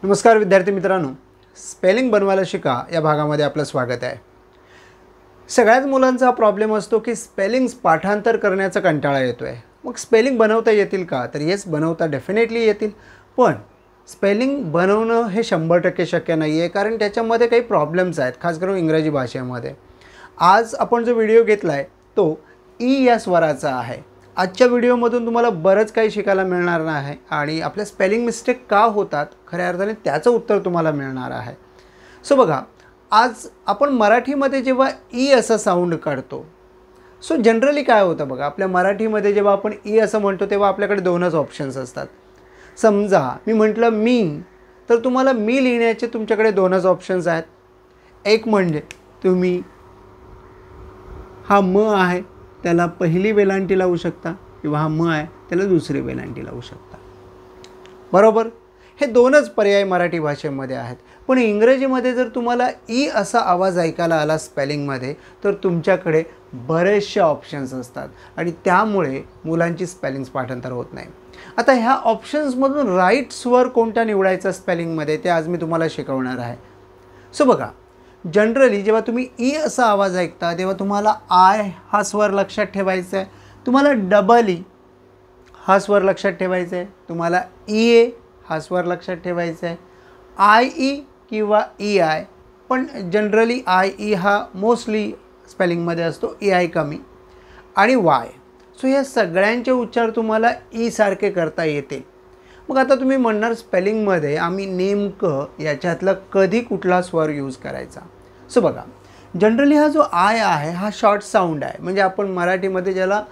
नमस्कार विद्यार्थी मित्रांनो, स्पेलिंग बनवायला शिका या भागामध्ये आपलं स्वागत आहे। सगळ्याच मुलांचा प्रॉब्लेम असतो की स्पेलिंग्स पाठांतर करण्याचा कंटाळा येतोय। मग स्पेलिंग बनवता येतील का? तर येस, बनवता डेफिनेटली येतील, पण स्पेलिंग बनवणं हे 100% शक्य नाही आहे, कारण त्याच्यामध्ये काही प्रॉब्लेम्स आहेत, खास करून इंग्रजी भाषेमध्ये। आज आपण जो व्हिडिओ घेतला आहे तो ई या स्वराचा आहे। आजच्या व्हिडिओमधून तुम्हाला बरंच काही शिकायला मिळणार आहे आणि आपल्या स्पेलिंग मिस्टेक का होतात खऱ्या अर्थाने त्याचं उत्तर तुम्हाला मिळणार आहे। सो बघा, आज आपण मराठीमध्ये जेव्हा ई असा साऊंड काढतो, सो जनरली काय होतं बघा, आपल्या मराठीमध्ये जेव्हा आपण ई असं म्हणतो तेव्हा आपल्याकडे दोनच ऑप्शन्स असतात। समजा मी म्हटलं मी, तर तुम्हाला मी लिहिण्याचे तुमच्याकडे दोनच ऑप्शन्स आहेत। एक म्हणजे तुम्ही हा म आहे त्याला पहिली वेलांटी लावू शकता, किंवा हा म आहे त्याला दुसरी वेलांटी लावू शकता, बरोबर। हे दोनच पर्याय मराठी भाषेमध्ये आहेत। पण इंग्रजीमध्ये जर तुम्हाला ई असा आवाज ऐकायला आला स्पेलिंगमध्ये, तर तुमच्याकडे बरेचसे ऑप्शन्स असतात आणि त्यामुळे मुलांची स्पेलिंग्स पाठांतर होत नाही। आता ह्या ऑप्शन्समधून राईट स्वर कोणता निवडायचा स्पेलिंगमध्ये ते आज मी तुम्हाला शिकवणार आहे। सो बघा, जनरली जेव्हा तुम्ही ई असा आवाज ऐकता तेव्हा तुम्हाला आय हा स्वर लक्षात ठेवायचा आहे, तुम्हाला डबल ई हा स्वर लक्षात ठेवायचा आहे, तुम्हाला ई ए हा स्वर लक्षात ठेवायचा आहे, आय ई किंवा ई आय, पण जनरली आय ई हा मोस्टली स्पेलिंगमध्ये असतो, ई आय कमी, आणि वाय। सो या सगळ्यांचे उच्चार तुम्हाला ई सारखे करता येते। मग आता तुम्ही म्हणणार स्पेलिंगमध्ये आम्ही नेमकं याच्यातलं कधी कुठला स्वर यूज करायचा। सो बघा, जनरली हा जो आय आहे हा शॉर्ट साऊंड आहे, म्हणजे आपण मराठीमध्ये ज्याला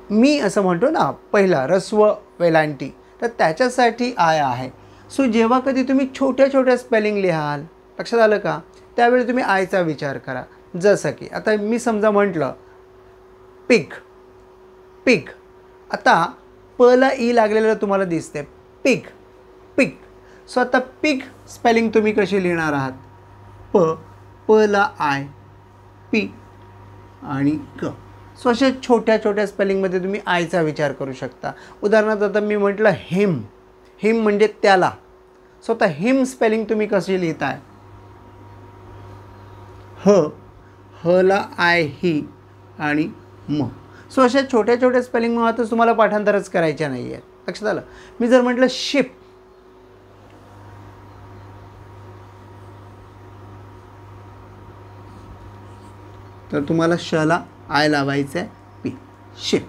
मी असं म्हणतो ना, पहिला रस्व वेलांटी, तर त्याच्यासाठी आय आहे। सो जेव्हा कधी तुम्ही छोट्या छोट्या स्पेलिंग लिहाल, लक्षात आलं का, त्यावेळी तुम्ही आयचा विचार करा। जसं की आता मी समजा म्हटलं पिग, पिग, आता पला ई लागलेलं तुम्हाला दिसते, पिग, पिग। सो आता पिग स्पेलिंग तुम्ही कशी लिहिणार आहात? पला आय, पी आणि क। सो अशा छोट्या छोट्या स्पेलिंगमध्ये तुम्ही आयचा विचार करू शकता। उदाहरणार्थ आता मी म्हटलं हिम, हिम म्हणजे त्याला, सो आता हिम स्पेलिंग तुम्ही कशी लिहिताय? हला आय ही आणि म। सो अशा छोट्या छोट्या स्पेलिंग मुळातच तुम्हाला पाठांतरच करायच्या नाही आहेत, लक्षात आलं। मी जर म्हटलं शिप, तर तुम्हाला शला आय लावायचं आहे, पी, शिप।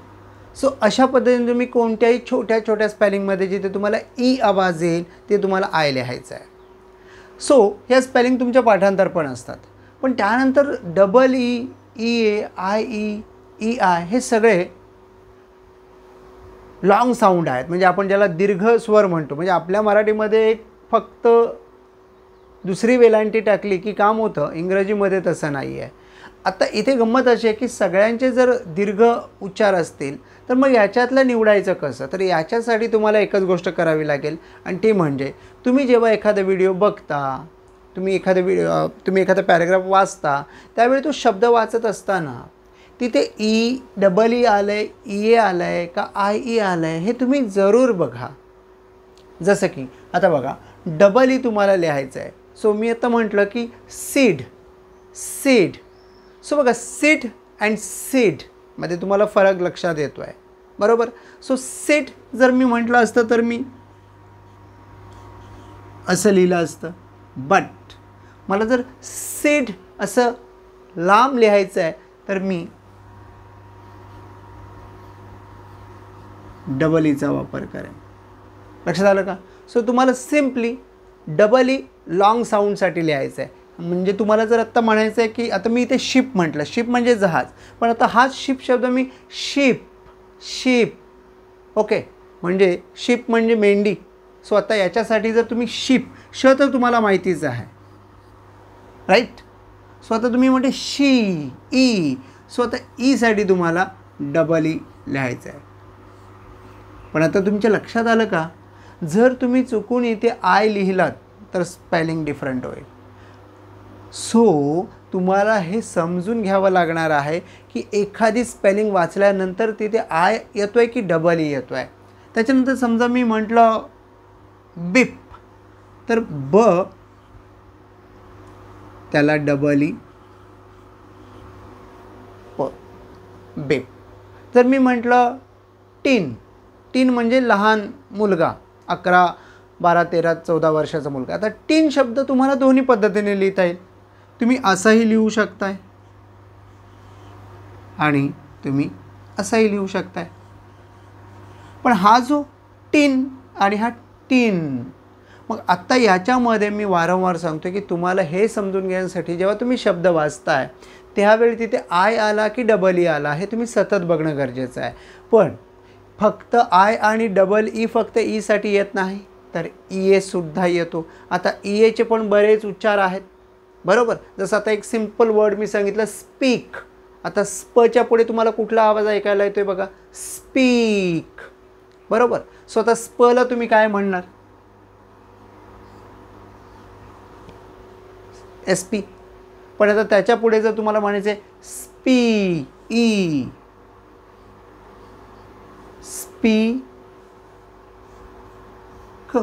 सो अशा पद्धतीने तुम्ही कोणत्याही छोट्या छोट्या स्पेलिंगमध्ये जिथे तुम्हाला ई आवाज येईल ते तुम्हाला आय लिहायचं आहे। सो ह्या स्पेलिंग तुमच्या पाठांतर पण असतात, पण त्यानंतर double E, E A, I E, E I हे सगळे लॉंग साऊंड आहेत, म्हणजे आपण ज्याला दीर्घ स्वर म्हणतो। म्हणजे आपल्या मराठीमध्ये एक फक्त दुसरी वेलांटी टाकली की काम होतं, इंग्रजीमध्ये तसं नाही आहे। आता इथे गंमत अशी आहे की सगळ्यांचे जर दीर्घ उच्चार असतील तर मग याच्यातलं निवडायचं कसं? तर याच्यासाठी तुम्हाला एकच गोष्ट करावी लागेल, आणि ती म्हणजे तुम्ही जेव्हा एखादा व्हिडिओ बघता, तुम्ही एखादा पॅराग्राफ वाचता, त्यावेळी तो शब्द वाचत असताना तिथे ई, डबल ई आलं आहे, ई ए आलं आहे का आय ई आलं आहे, हे तुम्ही जरूर बघा। जसं की आता बघा, डबल ई तुम्हाला लिहायचं आहे। सो मी आता म्हटलं की सीड, सीड। सो बघा, सीड अँड सीड मध्ये तुम्हाला फरक लक्षात येतो आहे, बरोबर। सो सीड जर मी म्हटलं असतं तर मी असं लिहिलं असतं, बट मला जर सीड असं लांब लिहायचं आहे तर मी डबल ईचा वापर करेन, लक्षात आलं का। सो तुम्हाला सिम्पली डबल ई लॉंग साऊंडसाठी लिहायचं आहे। म्हणजे तुम्हाला जर आत्ता म्हणायचं आहे की आता मी इथे शिप म्हटलं, शिप म्हणजे जहाज, पण आता हाच शिप शब्द मी शिप, शिप, ओके, म्हणजे शिप म्हणजे मेंढी। सो आता याच्यासाठी जर तुम्ही शिप, श तर तुम्हाला माहितीच आहे, राईट। सो आता तुम्ही म्हणते शी, ई, सो आता ईसाठी तुम्हाला डबल ई लिहायचं आहे। पण आता तुमच्या लक्षात आलं का, जर तुम्ही चुकून इथे आय लिहिलात तर स्पेलिंग डिफरंट होईल। सो तुम्हाला हे समजून घ्यावं लागणार आहे की एखादी स्पेलिंग वाचल्यानंतर तिथे आय येतोय की डबल ई येतोय। त्याच्यानंतर समजा मी म्हटलं बीप, तर ब त्याला डबल ई प, बीप. जर मी म्हटलं टीन, टीन म्हणजे लहान मुलगा, 11, 12, 13, 14 वर्षाचा मुलगा. आता टीन शब्द तुम्हाला दोन्ही पद्धतीने लिहिता येईल. तुम्ही असाही लिहू शकताय आणि तुम्ही असाही लिहू शकताय. पण हा जो टीन आणि हा टीन, मग आत्ता याच्यामध्ये मी वारंवार सांगतो की तुम्हाला हे समजून घेण्यासाठी जेव्हा तुम्ही शब्द वाचताय त्यावेळी तिथे आय आला की डबल ई आला हे तुम्ही सतत बघणं गरजेचं आहे. पण फक्त आय आणि डबल ई फक्त ईसाठी येत नाही, तर ई एसुद्धा येतो. आता ई एचे पण बरेच उच्चार आहेत, बरोबर. जसं आता एक सिम्पल वर्ड मी सांगितलं स्पीक. आता स्पच्या पुढे तुम्हाला कुठला आवाज ऐकायला येतोय बघा, स्पीक, बरोबर. सो आता स्पला तुम्ही काय म्हणणार, एस पी. पण आता त्याच्या पुढे जर तुम्हाला म्हणायचं आहे स्पी ई, स्पी क,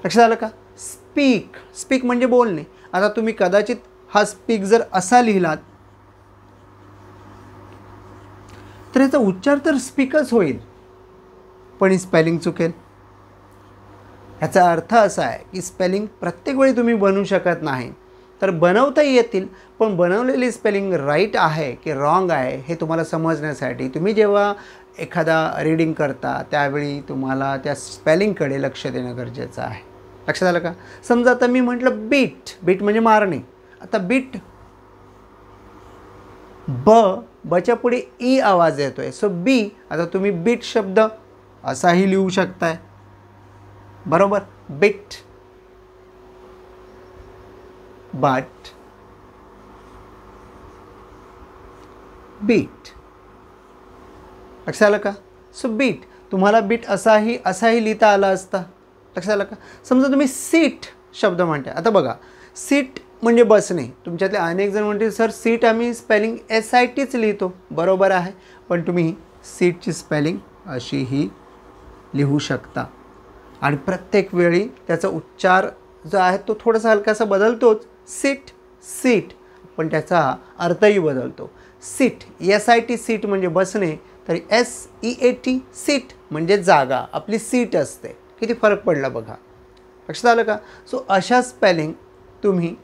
लक्षात आलं का. स्पीक, स्पीक म्हणजे बोलणे. आता तुम्ही कदाचित हा स्पीक जर असा लिहिलात तर याचा उच्चार तर स्पीकच होईल, पण ही स्पेलिंग चुकेल. ह्याचा अर्थ असा आहे की स्पेलिंग प्रत्येक वेळी तुम्ही बनवू शकत नाही. तर बनवता येतील, पण बनवलेली स्पेलिंग राईट आहे की रॉंग आहे हे तुम्हाला समजण्यासाठी तुम्ही जेव्हा एखादा रीडिंग करता त्यावेळी तुम्हाला त्या स्पेलिंगकडे लक्ष देणं गरजेचं आहे. लक्षात आलं का. समजा आता मी म्हटलं बीट, बीट म्हणजे मारणे. आता बीट बच्या पुढे ई आवाज येतोय, सो बी. आता तुम्ही बीट शब्द असाही लिहू शकताय, बरोबर. Beat, but, beat. लक्षात आलं का. सो बीट तुम्हाला बीट असाही लिहिता आला असता. लक्षात आलं का. समजा तुम्ही सीट शब्द म्हणताय. आता बघा, सीट म्हणजे बसणे. तुमच्यातले अनेक जण म्हणतील सर सीट आम्ही स्पेलिंग SITच लिहितो, बरोबर आहे. पण तुम्ही सीटची स्पेलिंग अशीही लिहू शकता आणि प्रत्येक वेळी त्याचा उच्चार जो आहे तो थोडासा हलकासा बदलतोच. सीट, सीट, पण त्याचा अर्थही बदलतो. सीट, SIT सीट म्हणजे बसणे, तरी SEAT सीट म्हणजे जागा, आपली सीट असते. किती फरक पडला बघा. लक्षात आलं का. सो अशा स्पेलिंग तुम्ही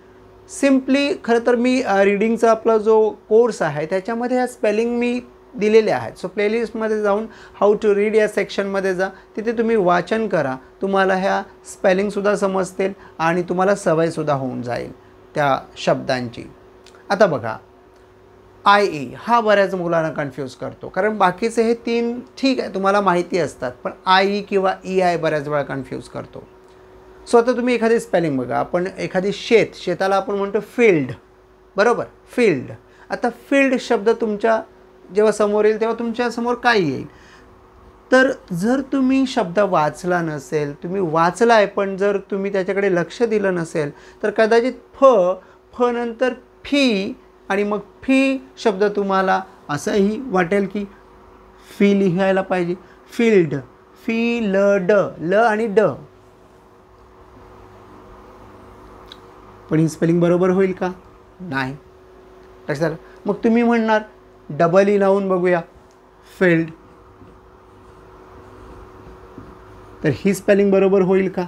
सिम्पली, खरं तर मी रीडिंगचा आपला जो कोर्स आहे त्याच्यामध्ये ह्या स्पेलिंग मी दिलेले आहेत. सो प्लेलिस्टमध्ये जाऊन हाऊ टू रीड या सेक्शनमध्ये जा, तिथे तुम्ही वाचन करा. तुम्हाला ह्या स्पेलिंगसुद्धा समजतील आणि तुम्हाला सवयसुद्धा होऊन जाईल त्या शब्दांची. आता बघा, IE हा बऱ्याच मुलांना कन्फ्यूज करतो, कारण बाकीचे हे 3 ठीक आहे तुम्हाला माहिती असतात, पण IE किंवा EI बऱ्याच वेळा कन्फ्यूज करतो. सो आता तुम्ही एखादी स्पेलिंग बघा. आपण एखादी शेताला आपण म्हणतो फील्ड, बरोबर, फील्ड. आता फील्ड शब्द तुमच्या जेव्हा समोर येईल तेव्हा तुमच्या समोर काय येईल, तर जर तुम्ही शब्द वाचला नसेल, तुम्ही वाचला आहे पण जर तुम्ही त्याच्याकडे लक्ष दिलं नसेल, तर कदाचित फ नंतर फी आणि मग फी शब्द तुम्हाला असंही वाटेल की फी लिहायला पाहिजे. फील्ड, फी ल ड, ल आणि ड. पण ही स्पेलिंग बरोबर होईल का, नाही. लक्षात आलं. मग तुम्ही म्हणणार डबल ई लावून बघूया, फील्ड, तर ही स्पेलिंग बरोबर होईल का,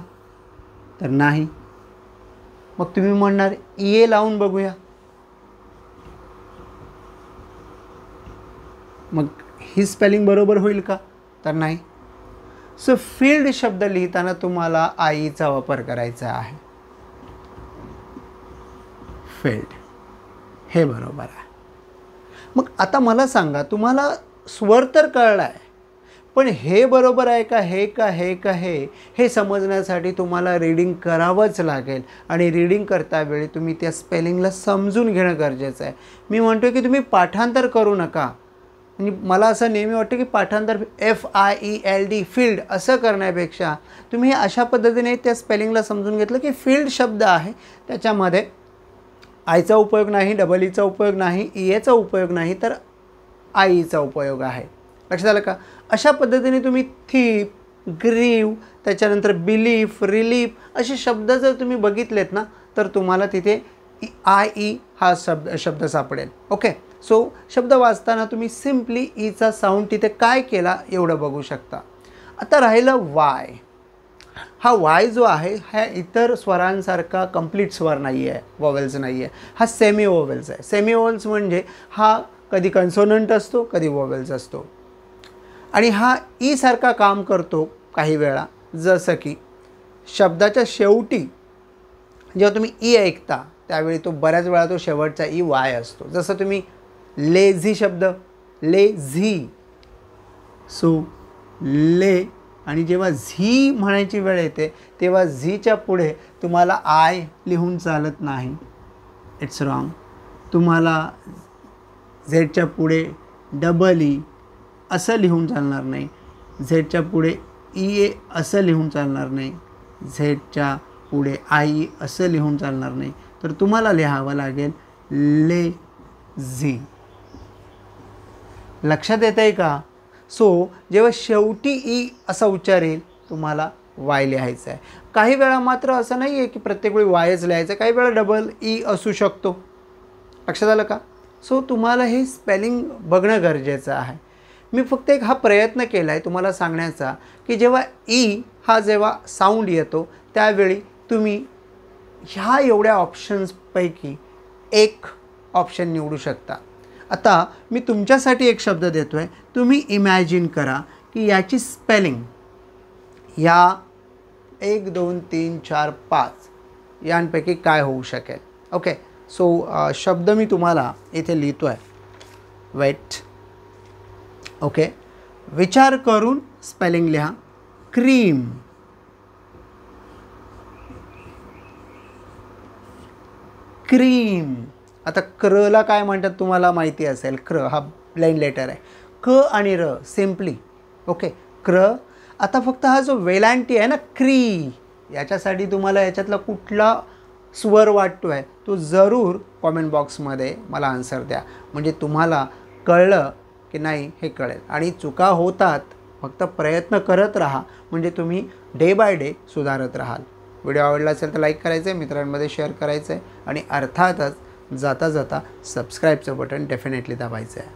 तर नाही. मग तुम्ही म्हणणार EA लावून बघूया, मग ही स्पेलिंग बरोबर होईल का, तर नाही. सो फील्ड शब्द लिहिताना तुम्हाला IEचा वापर करायचा आहे. फील्ड हे बरोबर आहे. मग आता मला सांगा, तुम्हाला स्वर तर कळला आहे, पण हे बरोबर आहे का, हे समजण्यासाठी तुम्हाला रीडिंग करावंच लागेल. आणि रीडिंग करतावेळी तुम्ही त्या स्पेलिंगला समजून घेणं गरजेचं आहे. मी म्हणतो की तुम्ही पाठांतर करू नका. म्हणजे मला असं नेहमी वाटतं की पाठांतर FIELD फील्ड असं करण्यापेक्षा तुम्ही अशा पद्धतीने त्या स्पेलिंगला समजून घेतलं की फील्ड शब्द आहे, त्याच्यामध्ये आयचा उपयोग नाही, डबल ईचा उपयोग नाही, EAचा उपयोग नाही, तर IEचा उपयोग आहे. लक्षात आलं का. अशा पद्धतीने तुम्ही थिप, ग्रीव, त्याच्यानंतर बिलीफ, रिलीफ असे शब्द जर तुम्ही बघितलेत ना तर तुम्हाला तिथे आय ई हा शब्द सापडेल. ओके, सो शब्द वाचताना तुम्ही सिम्पली ईचा साऊंड तिथे काय केला एवढं बघू शकता. आता राहिलं वाय. हा वाय जो आहे हा इतर स्वरांसारखा कंप्लीट स्वर नाही आहे, वॉवेल्स नाही आहे. हा सेमी वॉवेल्स आहे. सेमी वॉवेल्स म्हणजे हा कधी कन्सोनंट असतो, कधी वॉवेल्स असतो. आणि हा ई सारखा काम करतो काही वेळा. जसं की शब्दाच्या शेवटी जेव्हा तुम्ही ई ऐकता त्यावेळी तो बऱ्याच वेळा तो शेवटचा ई वाय असतो. जसं तुम्ही लेझी शब्द, लेझी, सो ले, आणि जेव्हा झी म्हणायची वेळ येते तेव्हा झीच्या पुढे तुम्हाला आय लिहून चालत नाही. It's wrong. तुम्हाला झेडच्या पुढे डबल ई असं लिहून चालणार नाही. झेडच्या पुढे ई ए असं लिहून चालणार नाही. झेडच्या पुढे आई असं लिहून चालणार नाही. तर तुम्हाला लिहावं लागेल ले झी. लक्षात येतं आहे का? सो जेव्हा शेवटी ई असा उच्चार येईल तुम्हाला वाय लिहायचं आहे. काही वेळा मात्र असं नाही आहे की प्रत्येक वेळी वायच लिहायचं, काही वेळा डबल ई असू शकतो. लक्षात आलं का? सो तुम्हाला हे स्पेलिंग बघणं गरजेचं आहे. मी फक्त एक हा प्रयत्न केला आहे तुम्हाला सांगण्याचा की जेव्हा ई हा जेव्हा साऊंड येतो त्यावेळी तुम्ही ह्या एवढ्या ऑप्शन्सपैकी एक ऑप्शन निवडू शकता. आता मी तुमच्यासाठी एक शब्द देतो आहे. तुम्ही इमॅजिन करा की याची स्पेलिंग या 1 2 3 4 5 यांपैकी काय होऊ शकेल. ओके, सो शब्द मी तुम्हाला इथे लिहितो आहे. वेट. ओके, विचार करून स्पेलिंग लिहा. Cream, cream. आता क्रला काय म्हणतात तुम्हाला माहिती असेल. क्र हा ब्लाइंड लेटर आहे. क आणि र सिम्पली. ओके, क्र. आता फक्त हा जो वेलांटी आहे ना क्री, याच्यासाठी तुम्हाला याच्यातला कुठला स्वर वाटतो आहे तो जरूर कॉमेंट बॉक्समध्ये मला आन्सर द्या. म्हणजे तुम्हाला कळलं की नाही हे कळेल. आणि चुका होतात, फक्त प्रयत्न करत राहा म्हणजे तुम्ही डे बाय डे सुधारत राहाल. व्हिडिओ आवडला असेल तर लाईक करायचं आहे, मित्रांमध्ये शेअर करायचं आहे आणि अर्थातच जाता जाता सबस्क्राईबचं बटन डेफिनेटली दाबायचं आहे.